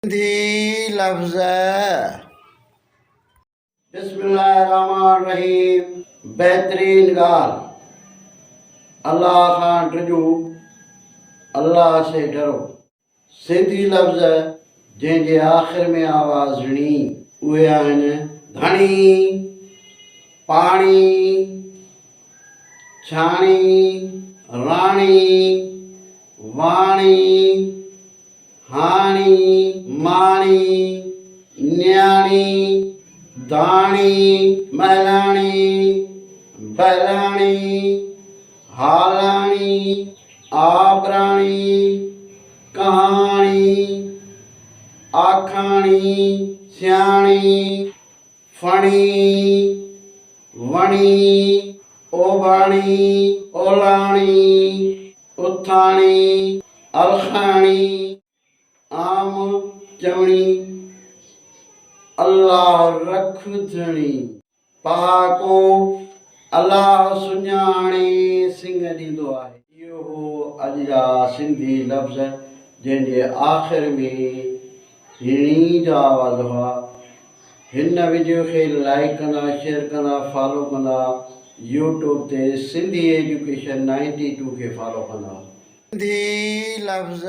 सिंधी लफ़्ज़ बिस्मिल्लाहिर्रहमानिर्रहीम। बहितरीन ॻाल्हि, अल्लाह खां टिजो, अल्लाह से डरो। सिंधी लफ़्ज़ जंहिंजे आख़िर में आवाज़ ॾिनी उहे आहिनि धणी, पाणी, छाणी, राणी, वाणी, हाणी, माणी, न्याणी, दाणी, महिलाणी, बैलाणी, हालाणी, आबराणी, कहाणी, आखाणी, सियाणी, फणी, वणी, ओभाणी, ओलाणी, उथाणी, अलखाणी, आम चवणी, अल्लाह रख धणी, पहाको अल्लाह सुञाणे सिंह ॾींदो आहे। इहो हो अॼु जा सिंधी लफ़्ज़ जंहिंजे आख़िर में हिणी जा आवाज़ हुआ। हिन वीडियो खे लाइक कंदा, शेयर कंदा, फॉलो कंदा। यूट्यूब ते सिंधी एजुकेशन 92 खे फॉलो कंदा। सिंधी लफ़्ज़